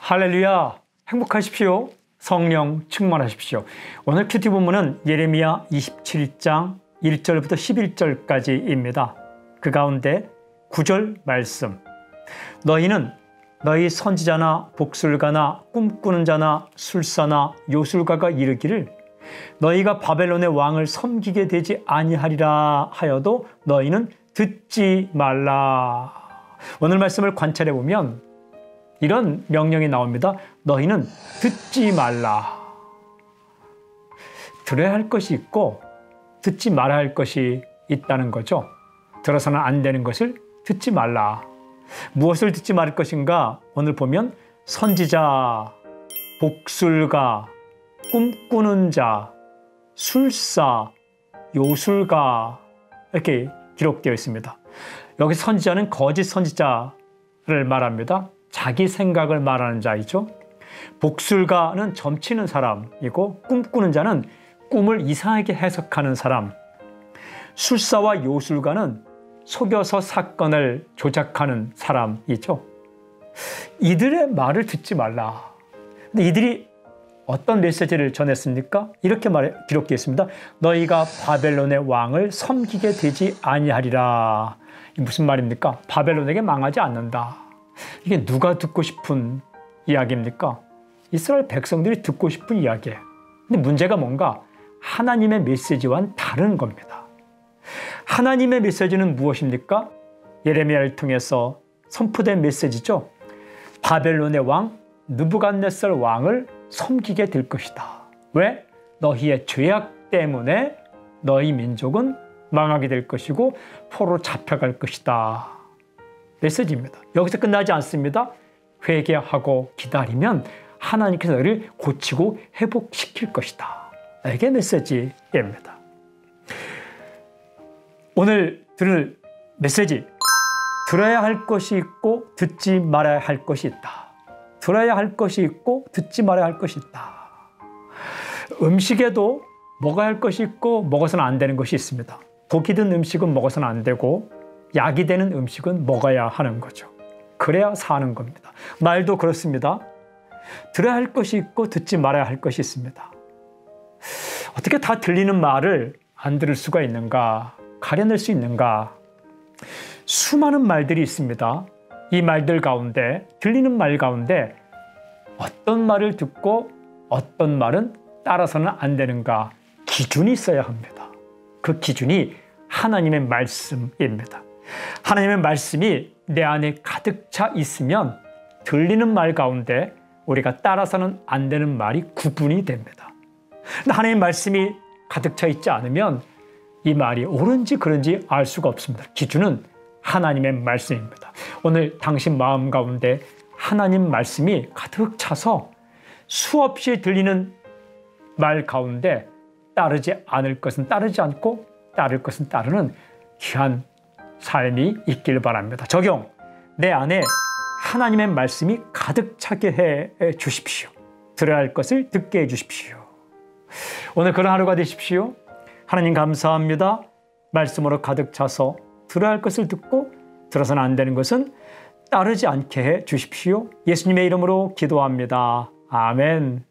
할렐루야! 행복하십시오. 성령 충만하십시오. 오늘 큐티 본문은 예레미야 27장 1절부터 11절까지입니다. 그 가운데 9절 말씀. 너희는 너희 선지자나 복술가나 꿈꾸는 자나 술사나 요술가가 이르기를 너희가 바벨론의 왕을 섬기게 되지 아니하리라 하여도 너희는 듣지 말라. 오늘 말씀을 관찰해 보면 이런 명령이 나옵니다. 너희는 듣지 말라. 들어야 할 것이 있고 듣지 말아야 할 것이 있다는 거죠. 들어서는 안 되는 것을 듣지 말라. 무엇을 듣지 말을 것인가? 오늘 보면 선지자, 복술가, 꿈꾸는 자, 술사, 요술가 이렇게 기록되어 있습니다. 여기 선지자는 거짓 선지자를 말합니다. 자기 생각을 말하는 자이죠. 복술가는 점치는 사람이고 꿈꾸는 자는 꿈을 이상하게 해석하는 사람. 술사와 요술가는 속여서 사건을 조작하는 사람이죠. 이들의 말을 듣지 말라. 근데 이들이 어떤 메시지를 전했습니까? 이렇게 기록되어 있습니다. 너희가 바벨론의 왕을 섬기게 되지 아니하리라. 이게 무슨 말입니까? 바벨론에게 망하지 않는다. 이게 누가 듣고 싶은 이야기입니까? 이스라엘 백성들이 듣고 싶은 이야기예요. 근데 문제가 뭔가 하나님의 메시지와는 다른 겁니다. 하나님의 메시지는 무엇입니까? 예레미야를 통해서 선포된 메시지죠. 바벨론의 왕 느부갓네살 왕을 섬기게 될 것이다. 왜? 너희의 죄악 때문에 너희 민족은 망하게 될 것이고 포로 잡혀갈 것이다. 메시지입니다. 여기서 끝나지 않습니다. 회개하고 기다리면 하나님께서 너희를 고치고 회복시킬 것이다. 이게 메시지입니다. 오늘 들을 메시지, 들어야 할 것이 있고 듣지 말아야 할 것이 있다. 들어야 할 것이 있고 듣지 말아야 할 것이 있다. 음식에도 먹어야 할 것이 있고 먹어서는 안 되는 것이 있습니다. 독이 든 음식은 먹어서는 안 되고 약이 되는 음식은 먹어야 하는 거죠. 그래야 사는 겁니다. 말도 그렇습니다. 들어야 할 것이 있고 듣지 말아야 할 것이 있습니다. 어떻게 다 들리는 말을 안 들을 수가 있는가? 가려낼 수 있는가? 수많은 말들이 있습니다. 이 말들 가운데, 들리는 말 가운데 어떤 말을 듣고 어떤 말은 따라서는 안 되는가? 기준이 있어야 합니다. 그 기준이 하나님의 말씀입니다. 하나님의 말씀이 내 안에 가득 차 있으면 들리는 말 가운데 우리가 따라서는 안 되는 말이 구분이 됩니다. 근데 하나님의 말씀이 가득 차 있지 않으면 이 말이 옳은지 그른지 알 수가 없습니다. 기준은 하나님의 말씀입니다. 오늘 당신 마음 가운데 하나님 말씀이 가득 차서 수없이 들리는 말 가운데 따르지 않을 것은 따르지 않고 따를 것은 따르는 귀한 삶이 있길 바랍니다. 적용, 내 안에 하나님의 말씀이 가득 차게 해 주십시오. 들어야 할 것을 듣게 해 주십시오. 오늘 그런 하루가 되십시오. 하나님 감사합니다. 말씀으로 가득 차서 들어야 할 것을 듣고 들어서는 안 되는 것은 따르지 않게 해 주십시오. 예수님의 이름으로 기도합니다. 아멘.